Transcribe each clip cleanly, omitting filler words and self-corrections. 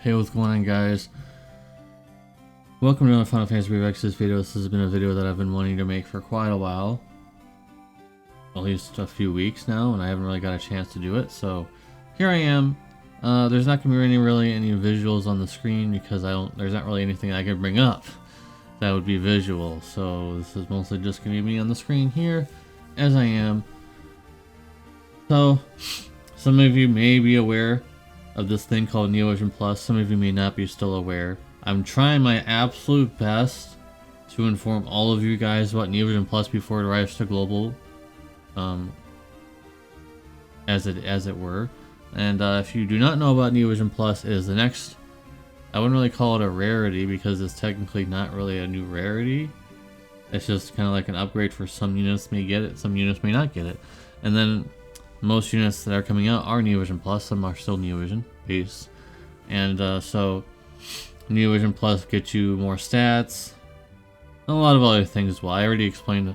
Hey, what's going on, guys? Welcome to another Final Fantasy Revex's video. This has been a video that I've been wanting to make for quite a while. At least a few weeks now, and I haven't really got a chance to do it, so here I am. There's not going to be any visuals on the screen because there's not really anything I can bring up that would be visual, so this is mostly just going to be me on the screen here, as I am. So, some of you may be aware of this thing called Neovision Plus. Some of you may not be still aware. I'm trying my absolute best to inform all of you guys about Neovision Plus before it arrives to global, as it were. And if you do not know about Neovision Plus, it is the next. I wouldn't really call it a rarity because it's technically not really a new rarity. It's just kind of like an upgrade for some units may get it, some units may not get it, and then most units that are coming out are Neovision Plus. Some are still Neovision base, and so Neovision Plus gets you more stats, and a lot of other things as well. I already explained.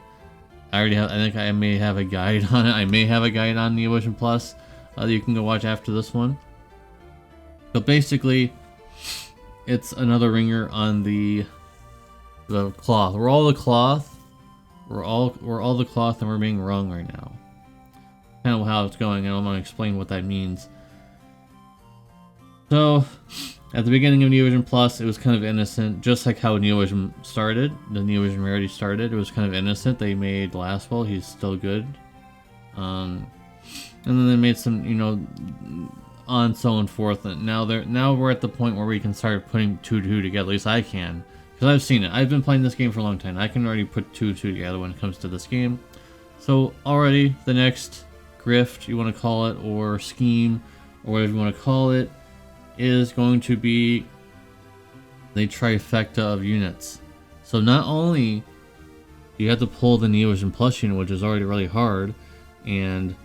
I think I may have a guide on it. I may have a guide on Neovision Plus that you can go watch after this one. But basically, it's another ringer on the cloth. We're all the cloth. We're all the cloth, and we're being wrung right now. Kind of how it's going, and I'm going to explain what that means. So, at the beginning of Neovision Plus, it was kind of innocent, just like how Neovision started. The Neovision Rarity started. It was kind of innocent. They made Lastwell. He's still good. And then they made some, on so and forth. And now we're at the point where we can start putting 2-2 together. At least I can, because I've seen it. I've been playing this game for a long time. I can already put 2-2 together when it comes to this game. So already the next grift, you want to call it, or scheme, or whatever you want to call it, is going to be the trifecta of units. So not only do you have to pull the Neovision Plus unit, which is already really hard, and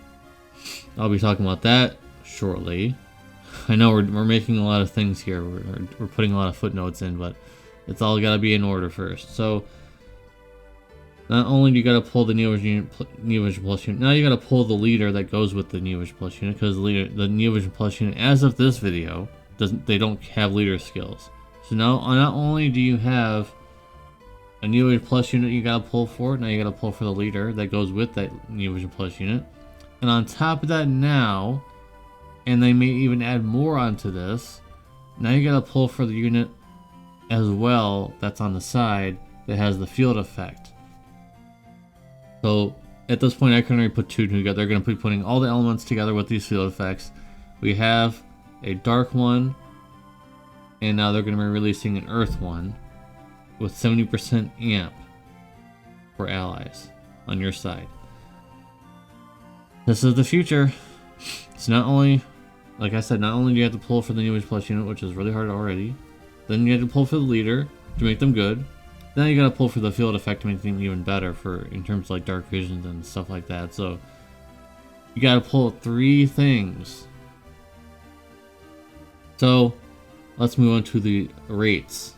I'll be talking about that shortly. I know we're making a lot of things here. We're putting a lot of footnotes in, but it's all got to be in order first. So not only do you got to pull the Neovision Plus unit, now you got to pull the leader that goes with the Neovision Plus unit, because the Neovision Plus unit, as of this video, they don't have leader skills. So now not only do you have a Neovision Plus unit you got to pull for, now you got to pull for the leader that goes with that Neovision Plus unit, and on top of that now, and they may even add more onto this, now you got to pull for the unit as well that's on the side that has the field effect. So at this point, I can already put 2 together. They're going to be putting all the elements together with these field effects. We have a dark one, and now they're going to be releasing an earth one with 70% amp for allies on your side. This is the future. It's not only, like I said, not only do you have to pull for the Neovision Plus unit, which is really hard already, then you have to pull for the leader to make them good. Then you gotta pull for the field effect to make them even better in terms of like dark visions and stuff like that. So you gotta pull 3 things. So let's move on to the rates.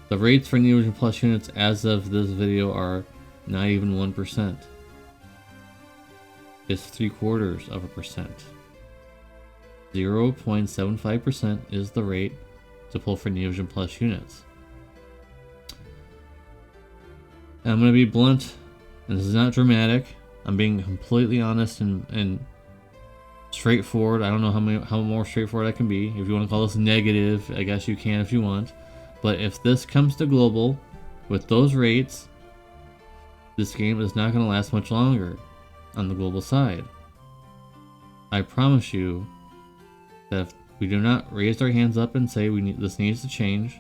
The rates for Neovision Plus units as of this video are not even 1%. It's 0.75%. 0.75% is the rate to pull for Neovision Plus units. And I'm going to be blunt, and this is not dramatic. I'm being completely honest and straightforward. I don't know how more straightforward I can be. If you want to call this negative, I guess you can if you want. But if this comes to global with those rates, this game is not going to last much longer on the global side. I promise you that if we do not raise our hands up and say this needs to change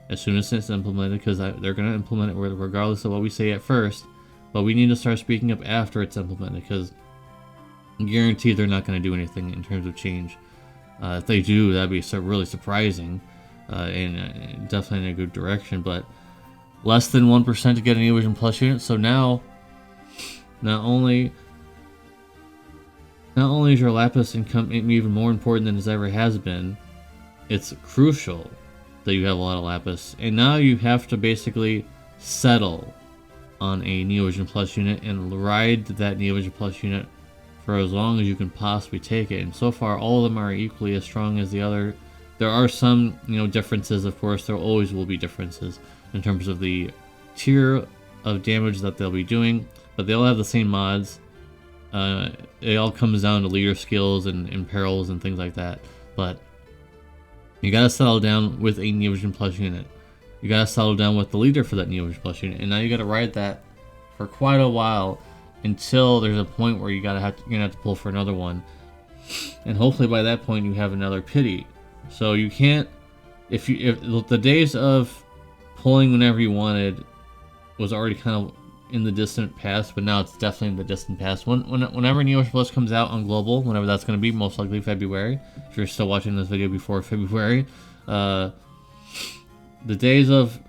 as soon as it's implemented, because they're going to implement it regardless of what we say at first, but we need to start speaking up after it's implemented, because I'm guaranteed they're not going to do anything in terms of change. If they do, that'd be really surprising, and definitely in a good direction, but less than 1% to get an Neovision Plus unit. So now, not only is your lapis income even more important than it ever has been, it's crucial that you have a lot of lapis, and now you have to basically settle on a Neovision Plus unit and ride that Neovision Plus unit for as long as you can possibly take it. And so far, all of them are equally as strong as the other There are some, differences, of course. There always will be differences in terms of the tier of damage that they'll be doing, but they all have the same mods. It all comes down to leader skills and perils and things like that. But you gotta settle down with a Neovision Plus unit. You gotta settle down with the leader for that Neovision Plus unit, and now you gotta ride that for quite a while until there's a point where you're gonna have to pull for another one, and hopefully by that point you have another pity. So you can't, if the days of pulling whenever you wanted was already kind of in the distant past, but now it's definitely in the distant past. Whenever Neovision Plus comes out on global, whenever that's going to be, most likely February, if you're still watching this video before February, the days of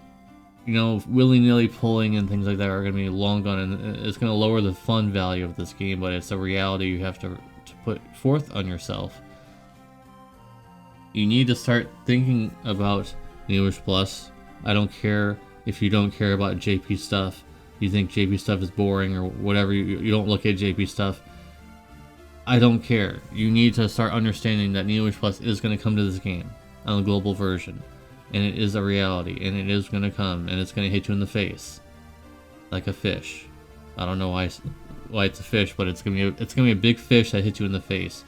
willy-nilly pulling and things like that are going to be long gone, and it's going to lower the fun value of this game, but it's a reality you have to put forth on yourself. You need to start thinking about Neovision Plus. I don't care if you don't care about JP stuff. You think JP stuff is boring or whatever. You don't look at JP stuff. I don't care. You need to start understanding that Neovision Plus is going to come to this game on the global version, and it is a reality, and it is going to come, and it's going to hit you in the face like a fish. I don't know why it's a fish, but it's going to be a big fish that hits you in the face,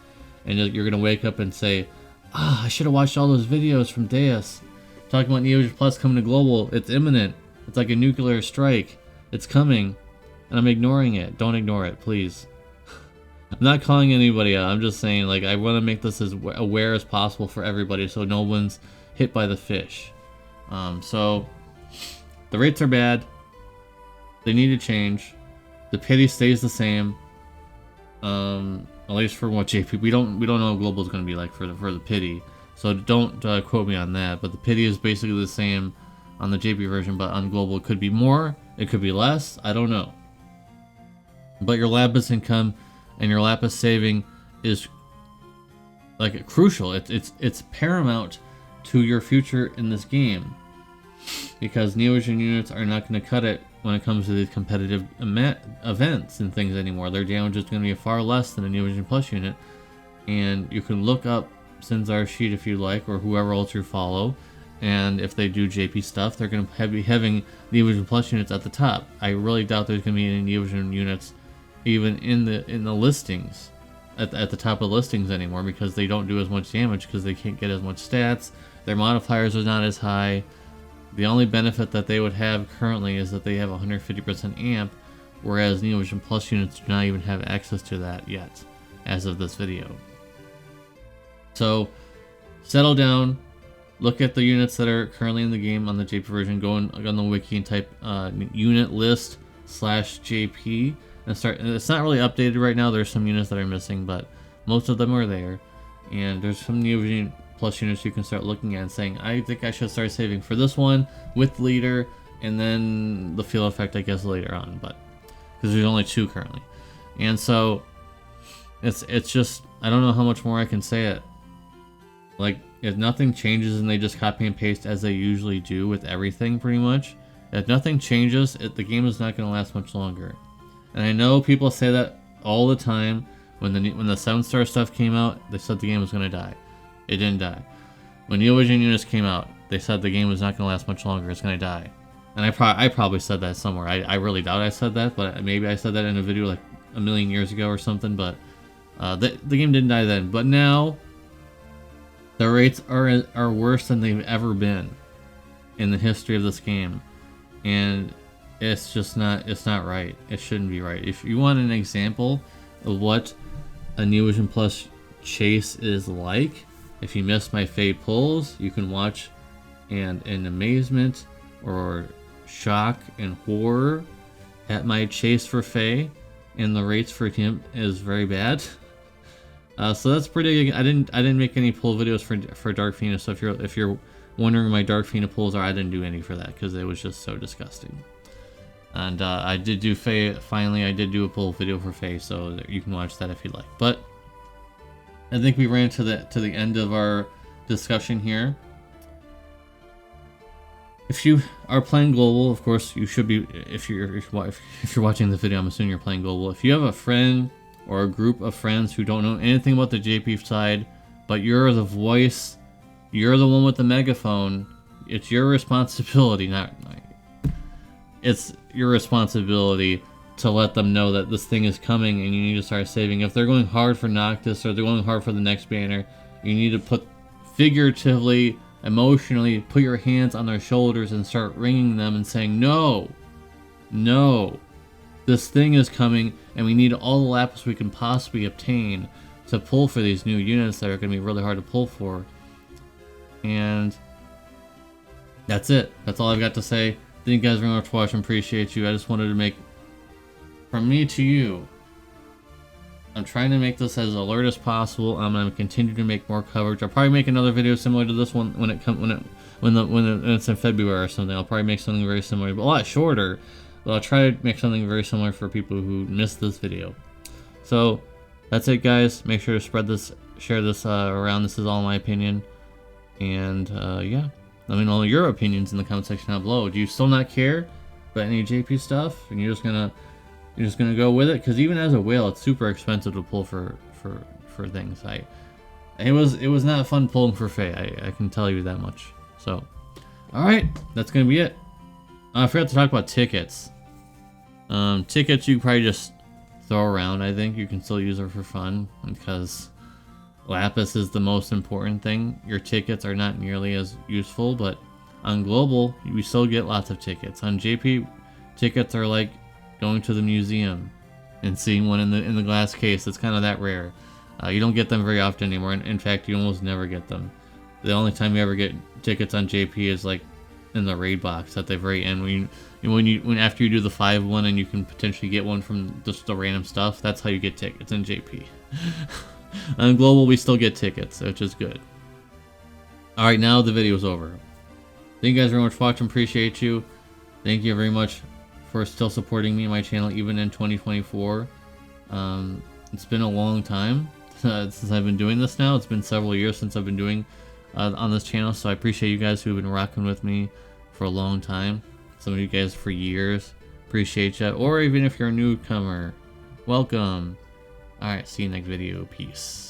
and you're going to wake up and say, I should have watched all those videos from Deus talking about Neovision Plus coming to global. It's imminent. It's like a nuclear strike. It's coming, and I'm ignoring it. Don't ignore it, please. I'm not calling anybody out. I'm just saying, I want to make this as aware as possible for everybody so no one's hit by the fish. So, the rates are bad. They need to change. The pity stays the same. At least for what JP, we don't know what global is going to be like for the pity, so don't quote me on that. But the pity is basically the same on the JP version, but on global it could be more, it could be less. I don't know. But your lapis income and your lapis saving is crucial. It's paramount to your future in this game, because Neovision units are not going to cut it when it comes to these competitive events and things anymore. Their damage is going to be far less than a Neovision Plus unit, and you can look up Sinzar's sheet if you like, or whoever else you follow, and if they do JP stuff, they're going to be having Neovision Plus units at the top. I really doubt there's going to be any Neovision units even in the listings, at the top of the listings anymore, because they don't do as much damage, because they can't get as much stats. Their modifiers are not as high. The only benefit that they would have currently is that they have 150% amp, whereas Neovision Plus units do not even have access to that yet, as of this video. So, settle down, look at the units that are currently in the game on the JP version, go on the wiki and type unit list /JP, and start. It's not really updated right now, there's some units that are missing, but most of them are there, and there's some Neovision Plus units you can start looking at and saying, I think I should start saving for this one with leader, and then the field effect I guess later on, but because there's only 2 currently. And so it's just, I don't know how much more I can say it. If nothing changes and they just copy and paste as they usually do with everything pretty much, if nothing changes, the game is not going to last much longer. And I know people say that all the time. When the 7-star stuff came out, they said the game was going to die. It didn't die. When Neovision units came out, they said the game was not going to last much longer. It's going to die. And I probably said that somewhere. I really doubt I said that, but maybe I said that in a video like a million years ago or something. But the game didn't die then. But now, the rates are worse than they've ever been in the history of this game. And it's just not, it's not right. It shouldn't be right. If you want an example of what a Neovision Plus chase is like, if you missed my Faye pulls, you can watch and in amazement or shock and horror at my chase for Faye, and the rates for him is very bad. So that's pretty. I didn't make any pull videos for Dark Fina. So if you're wondering where my Dark Fina pulls are, I didn't do any for that because it was just so disgusting. And I did do Faye. Finally, I did do a pull video for Faye, so you can watch that if you like. But I think we ran to the end of our discussion here. If you are playing global, of course you should be. If you're watching the video, I'm assuming you're playing global. If you have a friend or a group of friends who don't know anything about the JP side, but you're the voice You're the one with the megaphone. It's your responsibility, it's your responsibility to let them know that this thing is coming and you need to start saving. If they're going hard for Noctis or they're going hard for the next banner, you need to put, figuratively, emotionally, put your hands on their shoulders and start ringing them and saying, no, no, this thing is coming and we need all the lapis we can possibly obtain to pull for these new units that are going to be really hard to pull for. And that's it. That's all I've got to say. Thank you guys very much for watching. Appreciate you. I just wanted to make, from me to you, I'm trying to make this as alert as possible. I'm going to continue to make more coverage. I'll probably make another video similar to this one when it's in February or something. I'll probably make something very similar, but a lot shorter. But I'll try to make something very similar for people who missed this video. So that's it, guys. Make sure to spread this, share this around. This is all my opinion. And yeah, let me know your opinions in the comment section down below. Do you still not care about any JP stuff, and you're just gonna go with it? Because even as a whale, it's super expensive to pull for things. It was not fun pulling for Faye. I can tell you that much. So, all right, that's gonna be it. I forgot to talk about tickets. Tickets you can probably just throw around. I think you can still use them for fun because lapis is the most important thing. Your tickets are not nearly as useful, but on global, we still get lots of tickets. On JP, tickets are like going to the museum and seeing one in the glass case. It's kind of that rare. You don't get them very often anymore. In fact, you almost never get them. The only time you ever get tickets on JP is like in the raid box at the very end when after you do the 5-1 and you can potentially get one from just the random stuff. That's how you get tickets in JP. On global, we still get tickets, which is good. Alright, now the video's over. Thank you guys very much for watching. Appreciate you. Thank you very much for still supporting me and my channel even in 2024. It's been a long time since I've been doing this now. It's been several years since I've been doing on this channel, so I appreciate you guys who've been rocking with me for a long time. Some of you guys for years. Appreciate you. Or even if you're a newcomer, welcome. Alright, see you next video. Peace.